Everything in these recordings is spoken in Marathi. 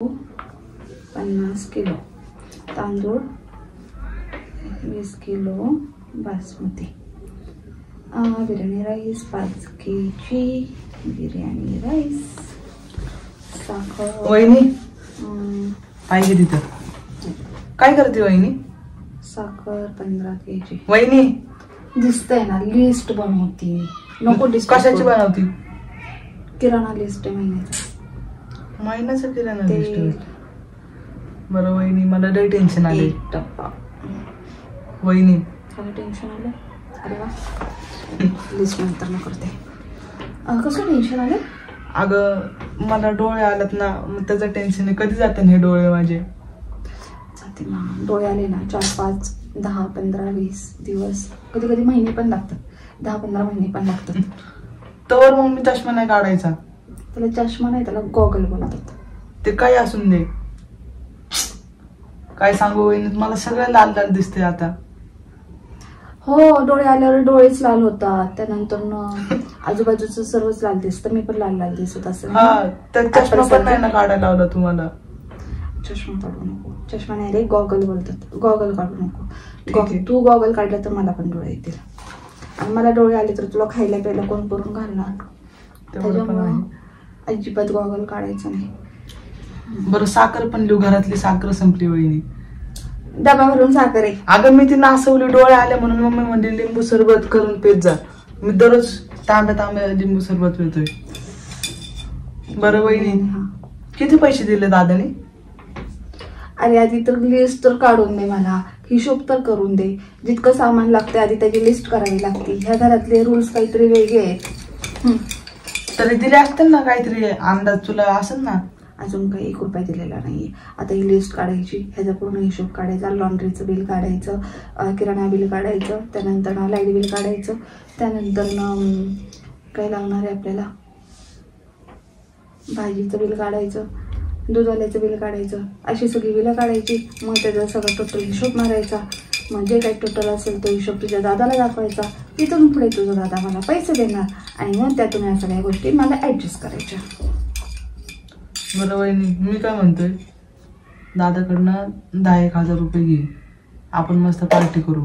50 किलो तांदूळ, 20 kilo basmati, biryani rice 5 kg biryani rice, साखर वहिनी पाहिजे तिथं काय करते वहिनी? साखर 15 kg. वहिनी दिसतंय ना, लिस्ट बनवती. नको लिस्ट. कशाची बनवती? किराणा लिस्ट आहे महिन्याचं किराणा लिस्ट. बरं वहिनी मला लय टेन्शन आले. एक डब्बा. वहिनी काय टेन्शन आलं? अरे वा, लिस्ट नंतर न करते. कसं टेन्शन आलं? अगं मला डोळे आलेत ना, मग त्याचं टेन्शन आहे. कधी जाते हे डोळे माझे? जाते ना, डोळे आले ना 4, 5, 10, 15, 20 दिवस, कधी कधी महिने पण लागतात. 10-15 महिने पण लागतात. तर मग मी चष्मा नाही काढायचा. त्याला चष्मा नाही, त्याला गॉगल बोलतात. ते काय असून दे. काय सांगू वहिनी, मला सगळं लाल लाल दिसते आता. हो, डोळे आल्यावर डोळेच लाल होतात, त्यानंतर आजूबाजूचं सर्वच लाल दिसतं. मी पण लाल लाल दिसत असेल. चष्मा पण नाही ना काढायला लावला तुम्हाला. चष्मा काढू नको. चष्मा नाही रे, गॉगल बोलतात. गॉगल काढू नको. तू गॉगल काढला तर मला पण डोळे येतील, आणि मला डोळे आले तर तुला खायला प्यायला कोण करून घालणार? त्याच्यामुळे अजिबात गॉगल काढायचं नाही. बरं साखर पण लिहू. घरातली साखर संपली वहिनी. डबा भरून साखर आहे. अगं मी ती नासवली, डोळे आले म्हणून मम्मी म्हणजे लिंबू सरबत करून पेत जा. मी दररोज तांब्या लिंबू सरबत पितोय. बरं वहिनी किती पैसे दिले दादाने? अरे आधी तर लिस्ट तर काढून दे, मला हिशोब तर करून दे. जितकं सामान लागतं आधी त्याची लिस्ट करावी लागते. ह्या घरातले रूल्स काहीतरी वेगळे आहेत. तरी दिले असतील ना काहीतरी अंदाज, तुला असेल ना? अजून काही 1 रुपया दिलेला नाहीये. आता ही लिस्ट काढायची, ह्याचा पूर्ण हिशोब काढायचा, लॉन्ड्रीचं बिल काढायचं, किराणा बिल काढायचं, त्यानंतर लाईट बिल काढायचं, त्यानंतर काय लागणार आहे आपल्याला, भाजीचं बिल काढायचं, दूधवाल्याचं बिल काढायचं, अशी सगळी बिलं काढायची. मग त्याचा सगळं टोटल हिशोब मारायचा. मग जे काही टोटल असेल तो हिशोब तुझ्या दादाला दाखवायचा. तिथून पुढे तुझा दादा मला पैसे देणार, आणि मग त्यातून या सगळ्या गोष्टी मला ऍडजस्ट करायच्या. बरं वहिनी मी काय म्हणतोय, दादाकडनं 10,000 रुपये घे, आपण मस्त पार्टी करू.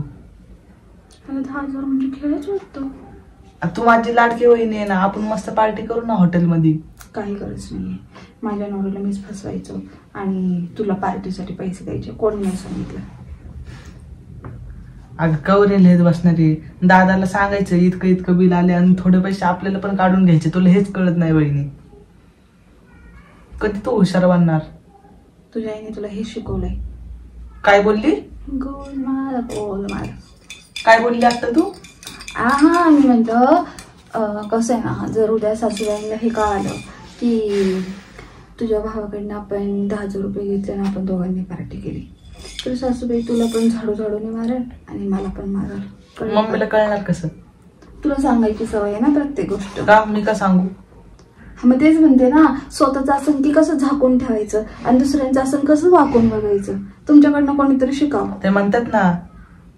10,000 म्हणजे खेळच वाटतं. तू माझी लाडकी वहिनी आहे ना, आपण मस्त पार्टी करू ना हॉटेलमध्ये. काही गरज नाहीये. माझ्या नवऱ्याला मीच फसवायचो आणि तुला पार्टीसाठी पैसे द्यायचे. कोण नाही सांगितलं. अगं कवरेल हेच बसणारे. दादाला सांगायचं इतकं इतकं बिल आले, आणि थोडे पैसे आपल्याला पण काढून घ्यायचे. तुला हेच कळत नाही वहिनी. कधी तू हुशार बनणार? तुझ्या आईने तुला हे शिकवलंय. काय बोलली? गोलमाल गोलमाल. काय बोलली आता तू? हा, मी म्हणतो कसं आहे ना, जर उद्या सासूबाईला हे कळालं की तुझ्या भावाकडनं आपण 10,000 रुपये घेतले ना, आपण दोघांनी पार्टी केली, तर सासूबाई तुला पण झाडूने मारल आणि मला पण मारल. मम्मीला कळणार कसं? तुला सांगायची सवय आहे ना प्रत्येक गोष्ट. का मी का सांगू? मग तेच म्हणते ना, स्वतःचं आसन की कसं झाकून ठेवायचं आणि दुसऱ्यांचं आसन कसं वाकून बघायचं. तुमच्याकडनं कोणीतरी शिकावं. ते म्हणतात ना,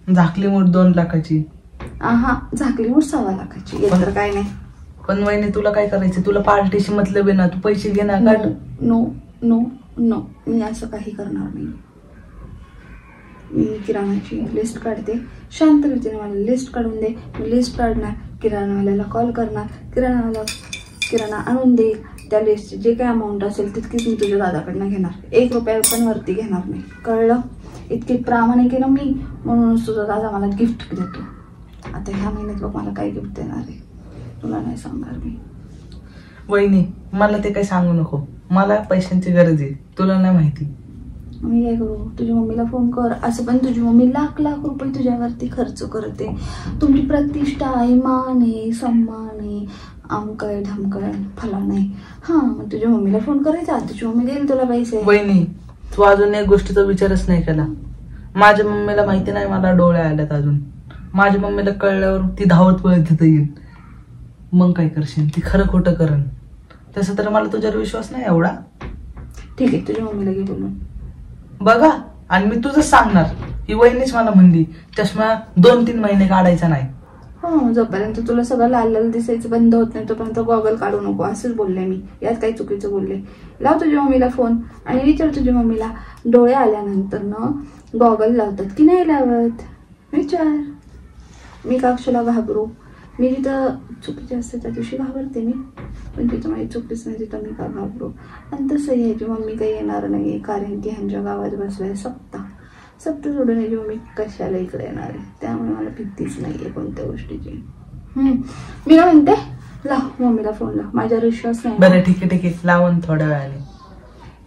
झाकली मूठ 2 लाखाची. झाकली मूठ 1.25 लाखाची. तर काय नाही. पण वहिनी तुला काय करायचं? तुला पार्टीशी मतलब आहे ना, तू पैसे घेणार का? नो नो नो, मी असं काही करणार नाही. मी किराणाची लिस्ट काढते, शांत रीतीने मला लिस्ट काढून दे. मी लिस्ट काढणार, किराणावाल्याला कॉल करणार, किराणा आणून देईल. त्या लिस्टची जे काही अमाऊंट असेल तितकीच मी तुझ्या दादाकडनं घेणार. 1 रुपया पण वरती घेणार नाही. कळलं? इतकी प्रामाणिक आहे ना मी, म्हणूनच तुझा दादा मला गिफ्ट देतो. आता ह्या महिन्यात बघ मला काय गिफ्ट देणार आहे, तुला नाही सांगणार मी. वहिनी मला ते काही सांगू नको. मला पैशांची गरज आहे, तुला नाही माहिती. मी काय करू? तुझ्या मम्मीला फोन कर. असं पण तुझी मम्मी लाख रुपये तुझ्यावरती खर्च करते. तुमची प्रतिष्ठा आहे, मान आहे, सन्मान आहे, अमकय ढमकय फला नाही. मग तुझ्या मम्मीला फोन करायचा, तुझी मम्मी देईल तुला पैसे. वहिनी तू अजून एक गोष्टीचा विचारच नाही केला. माझ्या मम्मीला माहिती नाही मला डोळे आल्यात अजून. माझ्या मम्मीला कळल्यावर ती धावत पळत तिथं येईल. मग काय करशील? ती खरं खोटं करण. तसं तर मला तुझ्यावर विश्वास नाही एवढा. ठीक आहे, तुझ्या मम्मीला घे बोलून. बघा, आणि मी तुझंच सांगणार. ही वहिनीच मला म्हणली चष्मा 2-3 महिने काढायचा नाही. हो, जोपर्यंत तुला सगळं लाल लाल दिसायचं बंद होत नाही तोपर्यंत गॉगल काढू नको असंच बोलले मी. यात काही चुकीचं बोलले? लाव तुझ्या मम्मीला फोन आणि विचार तुझ्या मम्मीला, डोळे आल्यानंतर ना गॉगल लावतात की नाही लावत, विचार. मी का कशाला घाबरू? मी जिथं चुकीचे असते त्या दिवशी घाबरते मी, पण तिथं माझी चुकीच नाही तिथं मी का घाबरू? आणि तसंही ह्याची मम्मी काही येणार नाही, कारण की ह्यांच्या गावात बसलाय सप्ता सोडून याची मम्मी कशाला इकडे येणार आहे. त्यामुळे मला भीतीच नाही आहे कोणत्या गोष्टीची. मी काय म्हणते, लाव मम्मीला फोन लाव, माझ्यावर विश्वास नाही. बरं ठीक आहे लावून थोड्या वेळाने.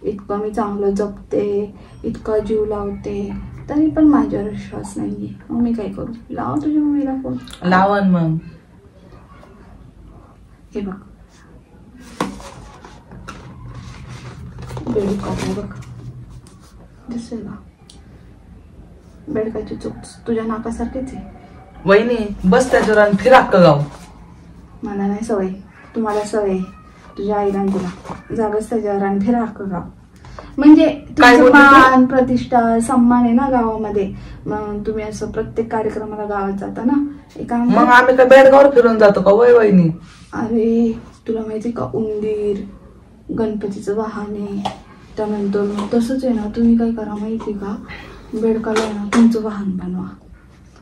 इतकं मी चांगलं जपते, इतका जीव लावते, तरी पण माझ्यावर विश्वास नाहीये. मग मी काय करू? लाव तुझ्या मम्मीला फोन. लावन मग. हे बघ बेडूक बघ, दिसेल का? बेडकाची चूक तुझ्या नाकासारखीच आहे. वहिनी बस त्याच्यावर आणि फिर अख्खं गाव. मला नाही सवय, तुम्हाला सवय, तुझ्या आईला आणि तुला. जागच त्याच्यावर आणि फिर अख्खं गाव. म्हणजे तुमचं मान प्रतिष्ठा सन्मान आहे ना गावामध्ये. मग तुम्ही असं प्रत्येक कार्यक्रमाला गावात जाता ना. मग आम्ही काय बेडगावर फिरून जातो का वय वहिनी? अरे तुला माहिती का, उंदीर गणपतीचं वाहन आहे. त्यानंतर तसंच आहे ना, तुम्ही काय करा माहिती का, बेडकाला आहे ना तुमचं वाहन बनवा.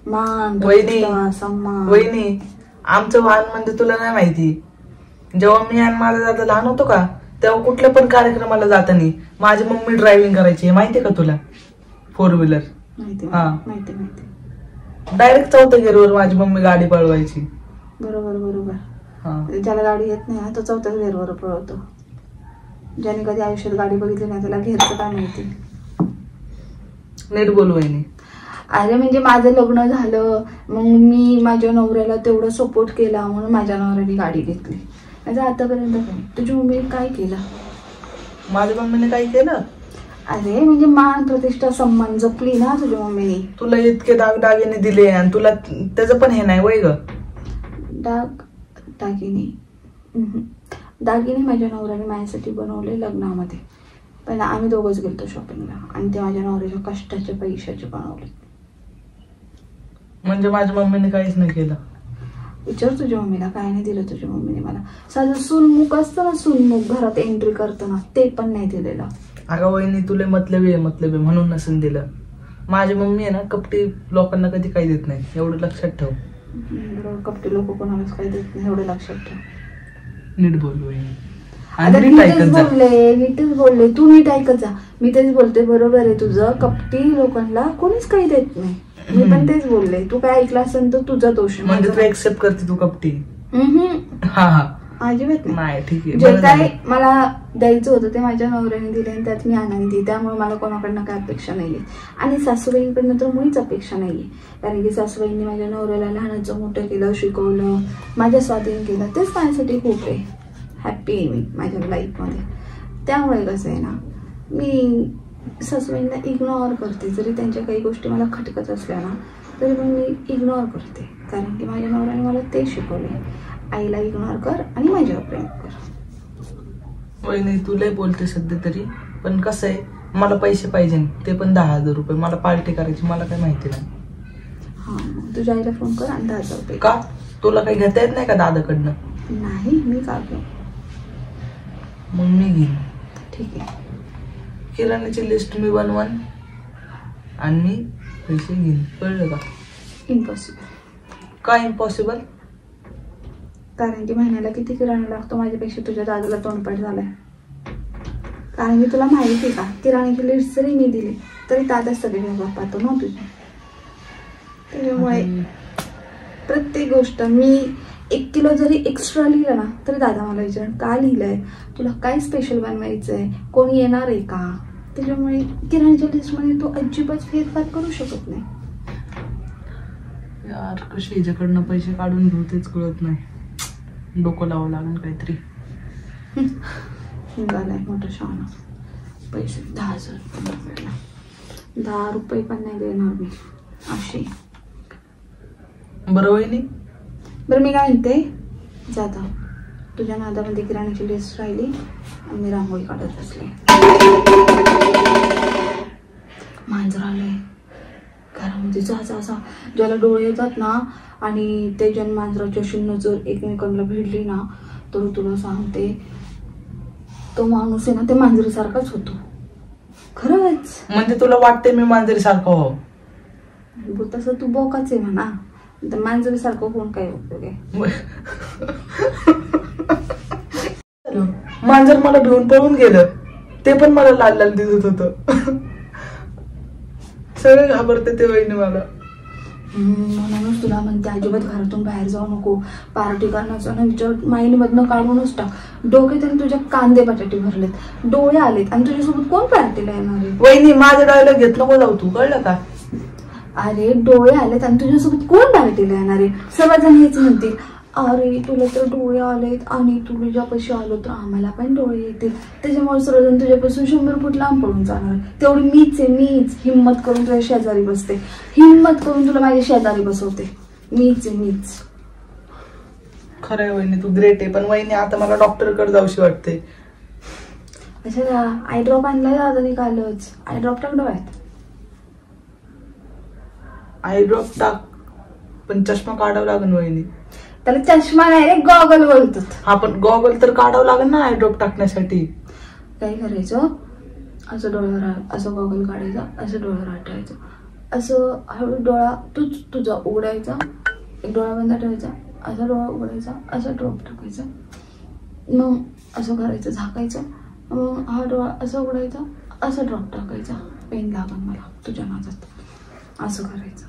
मान प्रतिष्ठा सन्मान. वहिनी आमचं वाहन म्हणजे तुला नाही माहिती, जेव्हा मी आणि माझा दादा लहान होतो का तेव्हा कुठल्या पण कार्यक्रमाला जाताना माझी मम्मी ड्रायव्हिंग करायची, माहितीये का तुला? 4 व्हीलर. माहिती. डायरेक्ट 4थ्या गिअरवर माझी मम्मी गाडी पळवायची. बरोबर. ज्याला गाडी येत नाही ना तो 4थ्या गिअरवर पळवतो. ज्याने कधी आयुष्यात गाडी बघितली नाही त्याला घेरचं काय माहिती. नीट बोल वहिनी. अरे म्हणजे माझं लग्न झालं, मग मी माझ्या नवऱ्याला तेवढा सपोर्ट केला म्हणून माझ्या नवऱ्याने गाडी घेतली. आता आतापर्यंत काय तुझ्या मम्मीने काय केलं? माझ्या मम्मीने काय केलं? अरे म्हणजे मान प्रतिष्ठा सन्मान जपली ना तुझ्या मम्मीने. तुला इतके दागिने दिले आणि तुला त्याचं पण हे नाही वय ग? दागिने माझ्या नवऱ्याने माझ्यासाठी बनवले लग्नामध्ये. पहिला आम्ही दोघंच गेलतो शॉपिंगला आणि ते माझ्या नवऱ्याच्या कष्टाचे पैशाचे बनवले. म्हणजे माझ्या मम्मीने काहीच नाही केलं? विचार तुझ्या मम्मीला, काय नाही दिलं तुझ्या मम्मीने मला. साधं सुनमुख असतं ना, सुनमुख घरात एंट्री करताना, ते पण नाही दिलेलं. अगं वहिनी तुला मतलबी आहे म्हणून नसेल दिलं. माझी मम्मी आहे ना कपटी लोकांना कधी काही देत नाही, एवढं लक्षात ठेव. कपटी लोक कोणालाच काही देत नाही, एवढं लक्षात ठेव. नीट बोल वहिनी. नीटच बोलले तू, नीट ऐकत जा. मी तेच बोलते, बरोबर आहे तुझं. कपटी लोकांना कोणीच काही देत नाही, मी पण तेच बोलले. तू काय ऐकलं असेल तर तुझा दोष. म्हणजे तू एक्सेप्ट करते तू कपटी? अजिबात नाही. ठीक आहे. जे काय मला द्यायचं होतं ते माझ्या नवऱ्याने दिले आणि त्यात मी आनंदी. त्यामुळे मला कोणाकडनं काय अपेक्षा नाहीये आणि सासूबाईंकडनं तर मुळीच अपेक्षा नाहीये. कारण की सासूबाईंनी माझ्या नवऱ्याला लहानाचं मोठं केलं, शिकवलं, माझ्या स्वाधीन केलं. तेच माझ्यासाठी खूप आहे. हॅप्पी आहे मी माझ्या लाईफमध्ये. त्यामुळे कसं आहे ना, मी सासूबाईंना इग्नोर करते. जरी त्यांच्या काही गोष्टी मला खटकत असल्या ना तरी पण मी इग्नोर करते, कारण की माझ्या नवऱ्याने मला ते शिकवले. आईला इग्नोर कर आणि माझ्यावर प्रेम कर. वहिनी तुला बोलते सध्या तरी, पण कसं आहे मला पैसे पाहिजे, ते पण 10,000 रुपये. मला पार्टी करायची, मला काय माहिती नाही. हा तुझ्या आईला फोन कर आणि 10,000 रुपये. का तुला काही घेता येत नाही का दादाकडनं? नाही, मी का घेऊ? मग मी घेईन. ठीक आहे. किराण्याची लिस्ट मी बनवन आणि मी पैसे घेईन, कळलं का? इम्पॉसिबल. काय इम्पॉसिबल? कारण की महिन्याला किती किराणा लागतो माझ्यापेक्षा तुझ्या दादाला तोंडपाठ झालाय. कारण की तुला माहिती का, किराण्याची लिस्ट जरी मी दिली तरी दादा सगळे व्यवहार पाहतो ना तुझे. त्याच्यामुळे प्रत्येक गोष्ट मी 1 किलो जरी एक्स्ट्रा लिहिलं ना तरी दादा मला विचार का लिहिलंय, तुला काय स्पेशल बनवायचंय, कोणी येणार आहे का. त्याच्यामुळे किराण्याच्या लिस्टमध्ये तो अजिबात फेरफार करू शकत नाही. यार कशी हिच्याकडनं पैसे काढून घेऊ तेच कळत नाही. डोकं लावावं लागेल काहीतरी. निघालाय मोठं शहाणा. पैसे 10,000 रुपये, 10 रुपये पण नाही देणार मी अशी. बरं वहिनी, बरं मी काय म्हणते, जाता तुझ्या नादामध्ये किराण्याची लिस्ट राहिली आणि मी रांगोळी काढत बसले. मांजर आलंय घरामध्ये. जा जा जा. ज्याला डोळे येतात ना आणि ते जन्मांतराची अशी नजर एकमेकांना भिडली ना, तर तुला सांगते तो माणूस आहे ना ते मांजरीसारखाच होतो. खरंच. म्हणजे तुला वाटते मी मांजरीसारखं हो? तसं तू बोकाच आहे म्हणा, तर मांजरीसारखं होऊन काय उपयोग आहे. मांजर मला भिवून पळून गेलं, ते पण मला लाल लाल दिसत होतं. सगळे घाबरते ते वहिनी मला. म्हणूनच तुला म्हणते अजिबात घरातून बाहेर जाऊ नको. पार्टी करण्याचं ना विचार माइंड मधनं काढूनच टाक. डोक्यात आणि तुझ्या कांदे बटाटे भरलेत, डोळे आलेत आणि तुझ्यासोबत कोण पार्टीला येणार आहे. वहिनी माझ्या डोळ्याला घेत नको जाऊ तू, कळलं का. अरे डोळे आलेत आणि तुझ्यासोबत कोण पार्टीला येणार आहे. सर्वजण हेच म्हणतील, अरे तुला तर डोळे आलेत आणि तू तुझ्यापाशी आलो तर आम्हाला पण डोळे येतील, त्याच्यामुळे सर्वजण तुझ्यापासून 100 फूट लांब पडून जाणार. तेवढी मीच आहे, मीच हिम्मत करून तुझ्या शेजारी बसते, हिम्मत करून तुला माझ्या शेजारी बसवते. मीच आहे, मीच. खरंय वहिनी, तू ग्रेट आहे. पण वहिनी आता मला डॉक्टरकडे जाऊशी वाटते. अच्छा, आय ड्रॉप आणलाय दादा कालच. आय ड्रॉप टाक डोळ्यात. आय ड्रॉप टाक, पण चष्मा काढावा लागेल वहिनी. त्याला चष्मा नाही रे, गॉगल बोलतात. हा पण गॉगल तर काढावं लागेल ना आय ड्रॉप टाकण्यासाठी. काय करायचं, असं डोळ्यावर असं गॉगल काढायचा, असं डोळ्यावर आठवायचं, असं हळू डोळा तूच तुझा उघडायचा, एक डोळा बंद ठेवायचा, असा डोळा उघडायचा, असं ड्रॉप टाकायचा, मग असं करायचं झाकायचं, मग हा डोळा असं उघडायचा, असं ड्रॉप टाकायचा. पेन लागल मला तुझ्या नादात, असं करायचं.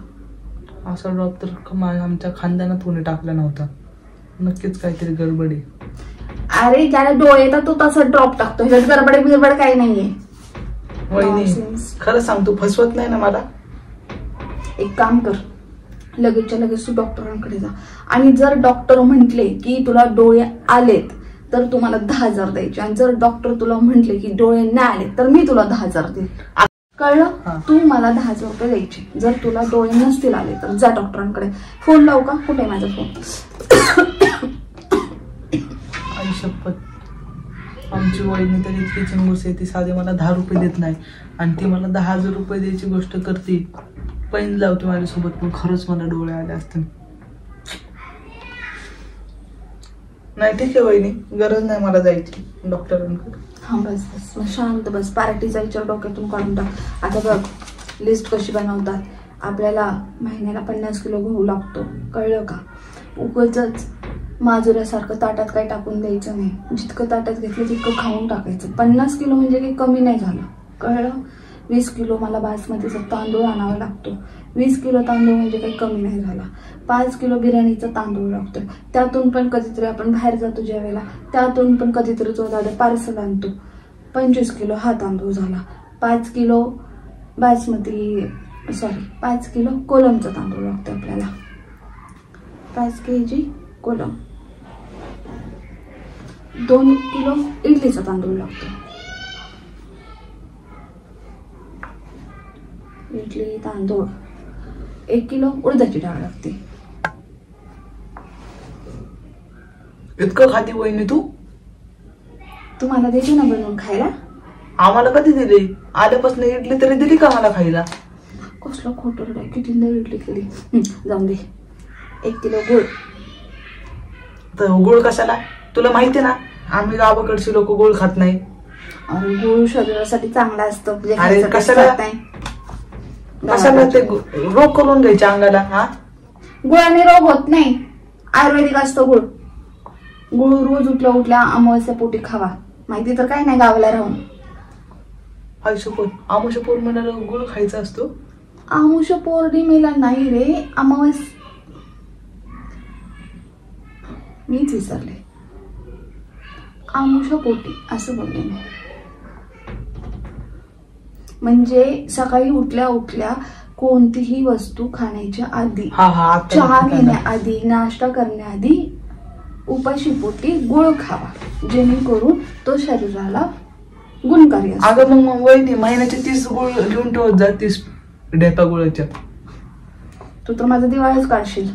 असा ड्रॉप तर आमच्या खानदानात कोणी टाकला नव्हता. नक्कीच काहीतरी गडबड आहे. अरे ज्याला डोळे येतात तो तसा ड्रॉप टाकतो, ह्याच्यात गडबड बिरबड काही नाहीये. वहिनी खरं सांग, तू फसवत नाही ना मला. एक काम कर, लगेचच्या लगेच तू डॉक्टरांकडे जा आणि जर डॉक्टर म्हटले की तुला डोळे आलेत तर तुम्हाला 10,000 द्यायचे, आणि जर डॉक्टर तुला म्हटले की डोळे नाही आले तर मी तुला 10,000 देईल. कळलं. तू मला 10,000 रुपये द्यायचे. जर तुला डोळे नसतील आले तर जा डॉक्टरांकडे. फोन लावू का, कुठे आहे माझा फोन. आई शपथ, आमची वहिनी तर इतकी चिंगूस आहे, ती साधे मला 10 रुपये देत नाही आणि ती मला 10,000 रुपये द्यायची गोष्ट करते. पैन लावते माझ्यासोबत, पण खरंच मला डोळे आले असते. नाही ठीक आहे वहिनी, गरज नाही मला जायची डॉक्टरांकडे. हा बस बस, मग शांत बस. पार्टीचा विचार डोक्यातून काढून टाक. आता बघ लिस्ट कशी बनवतात. आपल्याला महिन्याला 50 किलो गहू लागतो, कळलं का. उगाचच माजुऱ्यासारखं ताटात काही टाकून द्यायचं नाही. जितकं ताटात घेतलं तितकं खाऊन टाकायचं. 50 किलो म्हणजे काही कमी नाही झालं, कळलं. 20 किलो मला बासमतीचा तांदूळ आणावा लागतो. 20 किलो तांदूळ म्हणजे काही कमी नाही झाला. 5 किलो बिर्याणीचा तांदूळ लागतो. त्यातून पण कधीतरी आपण बाहेर जातो जेवायला, त्यातून पण कधीतरी तो दादा पार्सल आणतो. 25 किलो हा तांदूळ झाला. 5 किलो कोलमचा तांदूळ लागतो आपल्याला. 5 kg कोलम. 2 किलो इडलीचा तांदूळ लागतो. इडली तांदूळ. 1 किलो उडदाची डाळ लागते. इतकं खाती वहिनी तू? तुम्हाला द्यायची ना बनवून खायला. आम्हाला कधी दिली? आल्यापासून इडली तरी दिली का मला खायला? कसलं खोटं रे, कितींदा इडली केली. जाऊन दे. 1 किलो गुळ. तर गुळ कशाला? तुला माहिती ना आम्ही गावाकडची लोक गुळ खात नाही. अरे गुळ शरीरासाठी चांगला असतं. अरे कशाला ते रोग करून घ्यायचे अंगाला. हा, गुळाने रोग होत नाही, आयुर्वेदिक असतो गुळ. गुळ रोज उठल्या उठल्या अमावस्या पोटी खावा. माहिती तर काय नाही गावाला राहून. आमुष पौर्णिमेला गुळ खायचा असतो. आमुष पौर्णिमेला नाही रे, मीच विसरले. आमुष पोटी असं बोलले मी. म्हणजे सकाळी उठल्या उठल्या कोणतीही वस्तू खाण्याच्या आधी, चहा घेण्याआधी, नाश्ता करण्याआधी उपाशी पोटी गुळ खावा, जेणेकरून तो शरीराला गुणकारी असतो. अगं मग वहिनी महिन्याचे 30 गुळ घेऊन ठेवत जा. 30 ढेपा गुळाच्या. तू तर माझा दिवाळीच काढशील.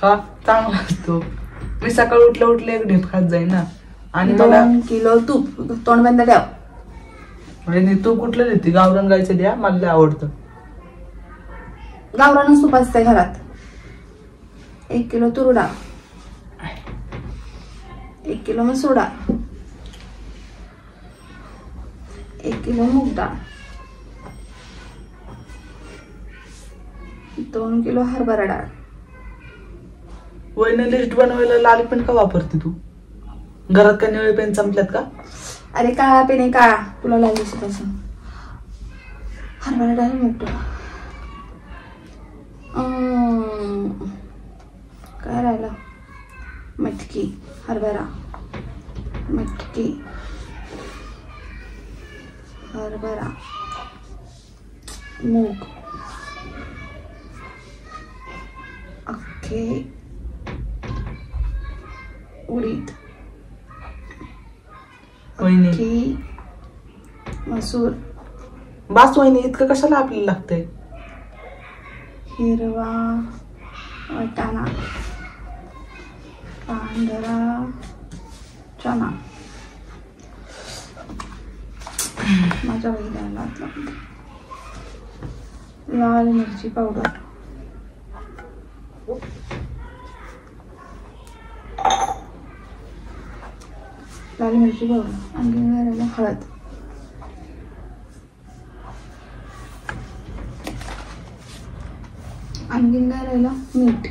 हा चांगला असतो. मी सकाळी उठल्या उठल्या 1 ढेप खात जाईन ना. आणि 2 किलो तूप. तोंड बंद ठेव. वहिनी तू कुठलं देते? गावरान गायचं द्या, मला आवडतं. गावरानच तूप असतंय घरात. 1 किलो तूर डाळ, 1 किलो मसूर डाळ, 1 किलो मूग डाळ, 2 किलो हरभरा डाळ. वहिनी लिस्ट बनवायला लाल पेन का वापरते तू? घरात काय निळे पेन संपल्यात का? अरे काळा पेन आहे काळा, तुला लागली तसं. हरभरा डाळ, मूग डाळ, काय राहिलं? मटकी, हरभरा, मटकी, हरभरा, मूग, अख्खे उडीद, वहिनी अख्खी मसूर, बास वहिनी, इतकं कशाला आपल्याला लागतंय? हिरवा वाटाणा, पांढरा चना, माझ्या वहिनीला लाल मिरची पावडर, लाल मिरची पावडर, आणखी घालायला हळद, आणखीन काय राहिलं? मीठ,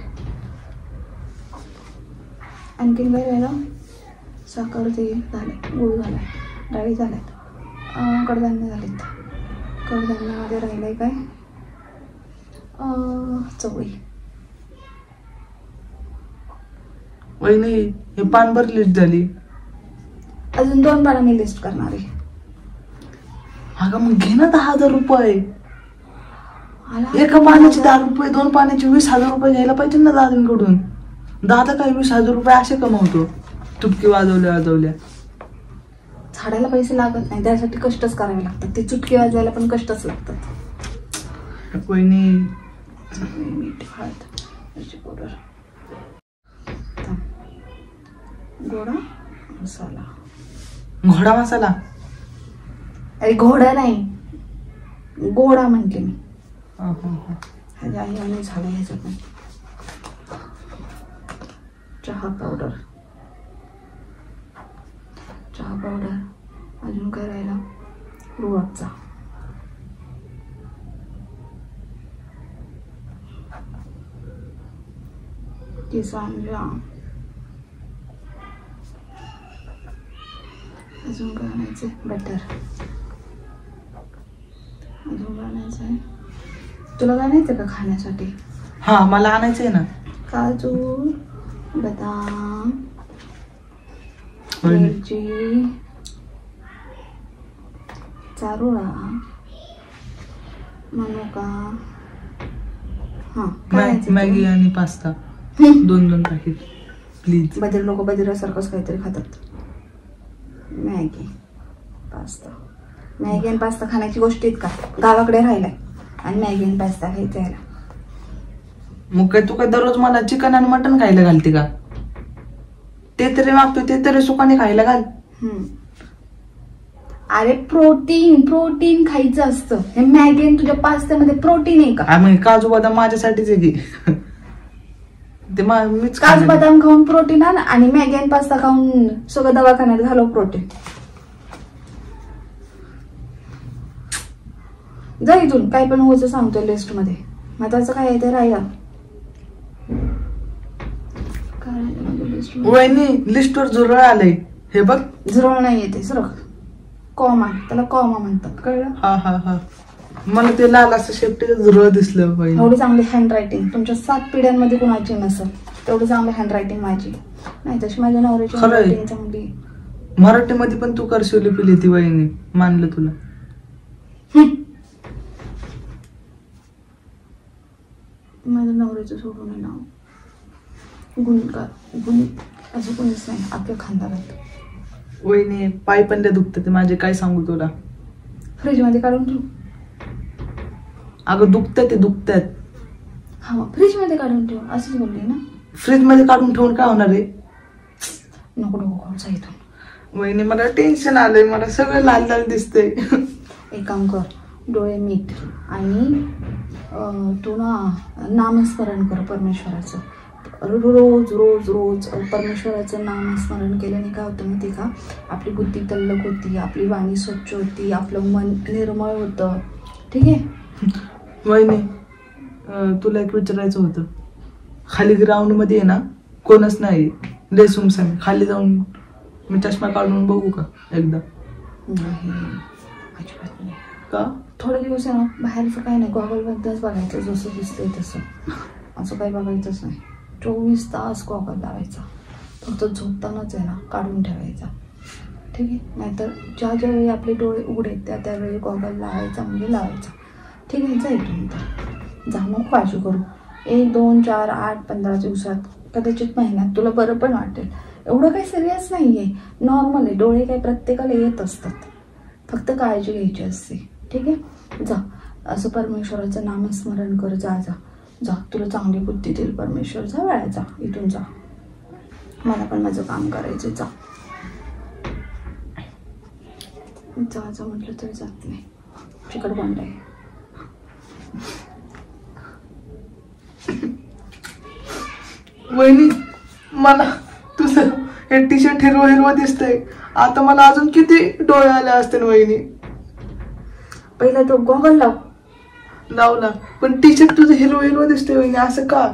आणखीन काय राहिलं? साखर, तेल झाले, गूळ झालाय, डाळी झाल्यात, कडधान्य झालेत. कडधान्यामध्ये राहिलंय काय? चवळी. वहिनी हे पानभर लिस्ट झाली. अजून 2 पानं मी लिस्ट करणार आहे. अगं मग घे ना 10,000 रुपये. आला एका पाण्याचे 10 रुपये, 2 पाण्याचे 20,000 रुपये घ्यायला पाहिजे ना दादांकडून. दादा काय 20,000 रुपये असे कमवतो चुटकी वाजवल्या वाजवल्या. झाडाला पैसे लागत नाही, त्यासाठी कष्टच करावे लागतात. ते चुटकी वाजवायला पण कष्टच लागतात. वहिनी मीठ, हळद, मिरची पावडर, गोडा मसाला. घोडा मसाला? अरे घोडा नाही, गोडा म्हणते मी. आणि झालं ह्याच्यात पण. चहा पावडर, चहा पावडर, अजून काय राहिला? रुवाबचा, किसानला, अजून काय आणायचंय? बटर, अजून काय आणायचंय? तुला काय आणायचं का खाण्यासाठी? हा मला आणायचंय ना. काजू, बदाम, वेलची, चारोळा, मनुका. मॅगी आणि पास्ता 2-2 पॅकेट प्लीज. बधीर लोक बधिरासारखंच काहीतरी खातात. Maggi, pasta. मॅगी आणि पास्ता खाण्याची गोष्ट आहेत का? गावाकडे राहिलाय आणि मॅगी आणि पास्ता खायचा यायला. मग काय तू काय दररोज मला चिकन आणि मटन खायला घालते का? ते तरी मागतो, ते तरी सुखाने खायला घाल. अरे प्रोटीन, प्रोटीन खायचं असतं. हे मॅगी आणि तुझ्या पास्त्यामध्ये प्रोटीन आहे का? मग काजू बदाम माझ्यासाठीच आहे की. ते मीच काजू बदाम खाऊन प्रोटीन आण आणि मॅगी आणि पास्ता खाऊन सगळं दवाखान्यात घालव प्रोटीन. जा इथून. काय पण होतं सांगतोय लिस्ट मध्ये. महत्वाचं काय आहे ते राहिलं. वहिनी लिस्टवर झुरळ आलंय हे बघ. झुरळ नाही येते सरक. कॉमा, त्याला कॉमा म्हणतात, कळलं? हा हा हा. मला ते लाल असं शेपटीचं झुरळ दिसलं वहिनी. एवढी चांगली हँड रायटिंग तुमच्या 7 पिढ्यांमध्ये कुणाची नसेल तेवढी चांगली हँड रायटिंग माझी. नाही तशी माझ्या नवऱ्याची हँड रायटिंग चांगली. मराठीमध्ये पण तू करशिव लिपी लिहिती वहिनी, मानलं तुला. माझ्या नवऱ्याचं सोडून आहे ना गुण असं कोणीच नाही आपल्या खानदारात. वहिनी पाय पण ते दुखतात माझे, काय सांगू तुला. फ्रीज मध्ये काढून ठेव. अगं दुखतात ते दुखतात. हा फ्रीज मध्ये काढून ठेव असंच बोलली ना. फ्रीज मध्ये काढून ठेवून काय होणार आहे? नको नको खायचा इथून. वहिनी मला टेन्शन आलंय, मला सगळं लाल लाल दिसतंय. एक काम कर, डोळे मीट आणि तू ना नामस्मरण कर परमेश्वराचं. रोज रोज रोज परमेश्वराचं नामस्मरण केल्याने काय होतं माहिती का, आपली बुद्धी तल्लख होती, आपली वाणी स्वच्छ होती, आपलं मन निर्मळ होतं. ठीक आहे वहिनी, तुला एक विचारायचं होतं. खाली ग्राउंड मध्ये आहे ना कोणच नाही, लय सुमसाम. खाली जाऊन मी चष्मा काढून बघू का एकदा? नाही अजिबात नाही. का? थोडे दिवस आहे ना बाहेरचं काही नाही, गॉगलबद्दलच बघायचं, जसं दिसतंय तसं. असं काही बघायचंच नाही. 24 तास गॉगल लावायचा, फक्त झोपतानाच आहे ना काढून ठेवायचा. ठीक आहे, नाहीतर ज्या ज्यावेळी आपले डोळे उघडे त्यावेळी गॉगल लावायचा म्हणजे लावायचा. ठीक आहे, जा इथून तर जा, नको काळजी करू. 1, 2, 4, 8, 15 दिवसात, कदाचित महिन्यात तुला बरं पण वाटेल. एवढं काही सिरियस नाही आहे, नॉर्मल आहे. डोळे काही प्रत्येकाला येत असतात, फक्त काळजी घ्यायची असते. ठीक आहे, जा असं परमेश्वराचं नामस्मरण कर. जा जा जा, तुला चांगली बुद्धी देईल परमेश्वर. जा वेळा, जा इथून जा. मला पण माझं काम करायचं. जा जा जा म्हटलं तरी जात नाही. चिकटबंद आहे. वहिनी, मला तुझं हे टी शर्ट हिरवं हिरवं दिसतंय. आता मला अजून किती डोळे आले असते वहिनी. पहिला तो गॉगल लाव. लावला, पण टी शर्ट तुझं हिरवं हिरवं दिसतंय वहिनी, असं का?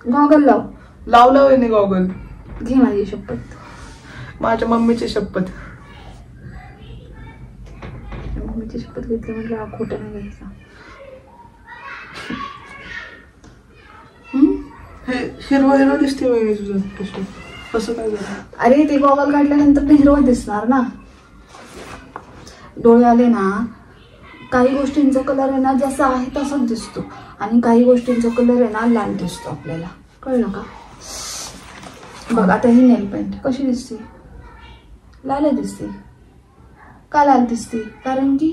गॉगल लाव. लावला वहिनी गॉगल. घे माझी शपथ. माझ्या मम्मीची शपथ. मम्मीची शपथ घेतली म्हटलं हा खोटं नाही घ्यायचा. हे हिरवं हिरवं दिसते वहिनी तुझं टी शर्ट, कसं काय झालं? अरे ते गॉगल काढल्यानंतर ते हिरवं दिसणार ना. डोळे आले ना, काही गोष्टींचा कलर आहे ना जसा आहे तसाच दिसतो, आणि काही गोष्टींचा कलर आहे ना लाल दिसतो आपल्याला. कळलं का? बघ आता ही नेल पेंट कशी दिसते? लाल दिसते. का लाल दिसते? कारण की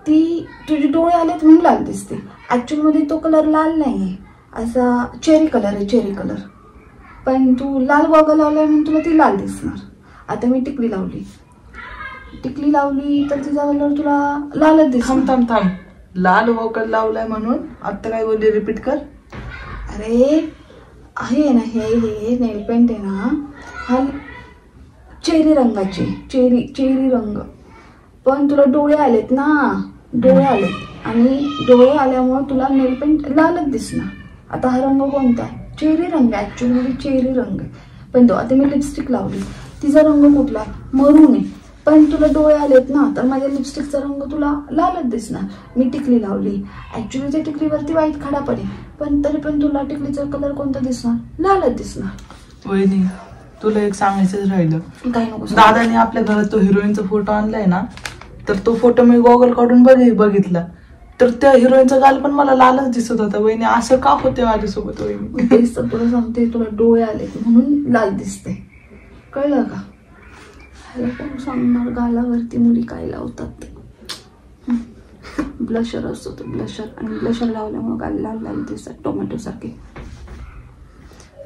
ती तुझे डोळे आलेत म्हणून लाल दिसते. ऍक्च्युअल मध्ये तो कलर लाल नाहीये, असा चेरी कलर आहे, चेरी कलर. पण तू लाल गॉगल लावलाय म्हणून तुला ती लाल दिसणार. आता मी टिकली लावली तर तिचा कलर तुला लालच दिसणार. थांब, लाल गॉगल लावलाय म्हणून आता काय बोलली, रिपीट कर. अरे आहे ना, हे नेल पेंट आहे ना, हा चेरी रंगाची, चेरी रंग. पण तुला डोळे आलेत ना, डोळे आलेत, आणि डोळे आल्यामुळे तुला नेल पेंट लालच दिसणार. आता हा रंग कोणता आहे? चेरी रंग. ऍक्च्युअली मध्ये चेरी रंग आहे. पण तो आता मी लिपस्टिक लावली, तिचा रंग कुठला आहे? मरून आहे. पण तुला डोळे आलेत ना, तर माझ्या लिपस्टिकचा रंग तुला लालच दिसणार. मी टिकली लावली, ऍक्च्युअली त्या टिकलीवरती व्हाईट खडा पडेल, पण तरी पण तुला टिकलीचा कलर कोणता दिसणार? लालच दिसणार. वहिनी, तुला एक सांगायचंच राहिलं. काय नको. दादाने आपल्या घरात तो हिरोईनचा फोटो आणलाय ना, तर तो फोटो मी गॉगल काढून बघितला, तर त्या हिरोईनचा गाल पण मला लालच दिसत होता. वहिनी, असं का होते माझ्यासोबत वहिनी? तेच तर तुला सांगते, तुला डोळे आलेत म्हणून लाल दिसते. कळलं का? ह्याला कोण सांगणार गालावरती मुली काय लावतात? ब्लशर असतो तो, ब्लशर. आणि ब्लशर लावल्यामुळे गाल लाल लाल दिसतात, टोमॅटो सारखे.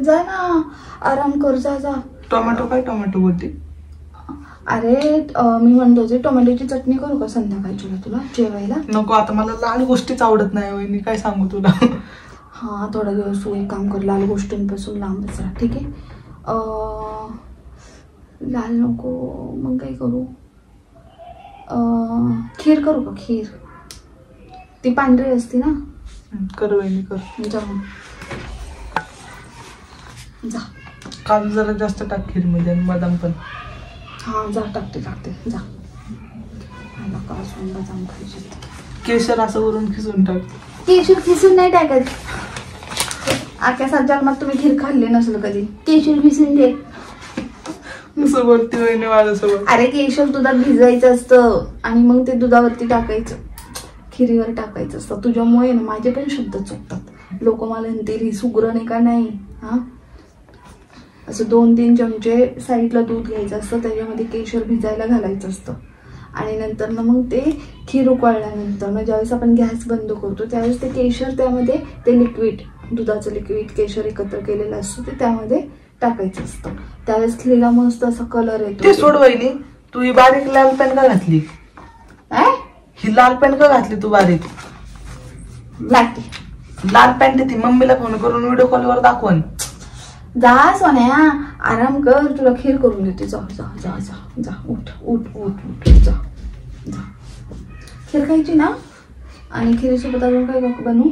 जा ना, आराम कर. जा. टोमॅटो काय टोमॅटो बोलते? अरे मी म्हणतो होते टोमॅटोची चटणी करू का संध्याकाळची तुला जेवायला? नको, आता मला लाल गोष्टीच आवडत नाही वहिनी, काय सांगू तुला. हा, थोडा दिवस तू एक काम कर, लाल गोष्टींपासून लांबच राहा. ठीक आहे? लाल नको, मग काय करू? खीर करू का? खीर ती पांढरी असते ना. कर वहिनी, कर. जा. काजू जरा जास्त टाक खीर मध्ये, आणि बदाम पण. हा जा, टाकते जा. मला काजू बदाम खायचे. केशर असं वरून खिसून टाक. केशर खिसून नाही टाकत. आख्या 7 जन्मात तुम्ही खीर खाल्ली नसेल कधी. केशर खिसून दे. असं बोलते वहिनी माझ्यासोबत. अरे केशर दुधात भिजवायचं असतं, आणि मग ते दुधावरती टाकायचं, खिरीवर टाकायचं असतं. तुझ्यामुळे ना माझे पण शब्द चुकतात. लोक मला म्हणतील ही सुगरण का नाही. हा, असं 2-3 चमचे साईडला दूध घ्यायचं असतं, त्याच्यामध्ये केशर भिजायला घालायचं असतं, आणि नंतर ना मग ते खीर उकळल्यानंतर ना ज्यावेळेस आपण गॅस बंद करतो त्यावेळेस ते केशर, त्यामध्ये ते लिक्विड, दुधाचं लिक्विड केशर एकत्र केलेलं असतं, ते त्यामध्ये टाकायचं असतं. त्यावेळेस खिरीला मस्त असा कलर येतो. ते सोड वहिनी, तू ही बारीक लाल पेन का घातली? ही लाल पेन का घातली तू बारीक? ब्लॅक लाल पॅन्ट ती मम्मीला फोन करून व्हिडिओ कॉलवर दाखवून. जा सोन्या, आराम कर, तुला खीर करून देते. जा जा जा जा जा, उठ उठ उठ उठ, जा जा. खीर खायची ना. आणि खिरीसोबत अजून काय बनवू?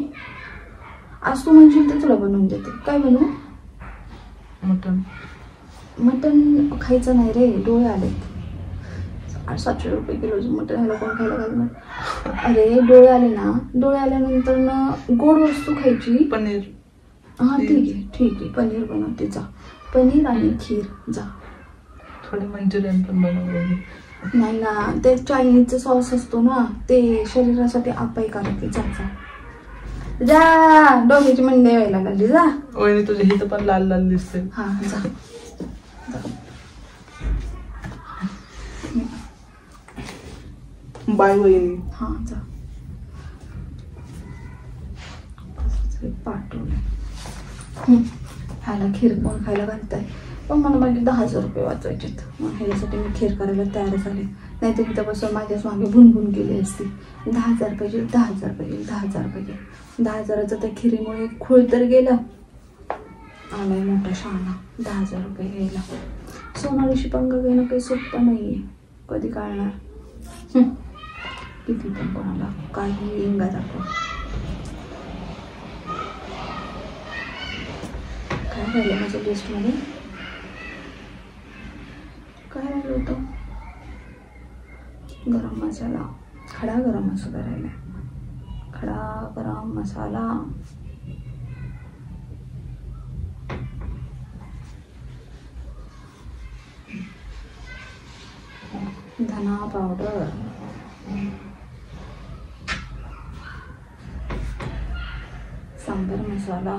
आज तू म्हणशील ते तुला बनवून देते. काय बनवू? मटन. मटन खायचं नाही रे, डोळे आलेत. 700 रुपये किलो मटन, ह्याला कोण खायला घालणार? अरे डोळे आले ना, डोळे आल्यानंतर ना गोड वस्तू खायची. पनीर. हा ठीक आहे ठीक आहे, पनीर बनवते. जा, पनीर आणि खीर. जा. थोडे मंचुरियन पण बनवले. नाही ना, ते चायनीजचा सॉस असतो ना, ते शरीरासाठी अपायकारक आहे. जा जा जा, डोक्याची मंडई व्हायला लागली. जा. वहिनी तुझ्या हिथं पण लाल लाल दिसते. हा जा. बाय वहिनी. हा जा. पाठवलं. ह्याला खीर कोण खायला घालताय? पण मला माझे 10,000 रुपये वाचवायचेत. मग ह्याच्यासाठी मी खीर करायला तयार झाले. नाही तर तिथं माझ्याच मागे भुनभुन केली असती. 10,000 पाहिजे, 10,000 पाहिजे, 10,000 पाहिजे. 10,000चं त्या खिरीमुळे खूळ तर गेलं. आलाय मोठा शहाणा 10,000 रुपये घ्यायला. सोनालीशी पंगा घेणं काही सोपं नाहीये. कधी काढणार? किती पण कोणाला काही इंगा दाखव. काय राहिलं माझ्या लिस्टमध्ये? काय राहिलं होतं? गरम मसाला, खडा गरम मसाला राहिला. खडा गरम मसाला. धना पावडर. सांबर मसाला.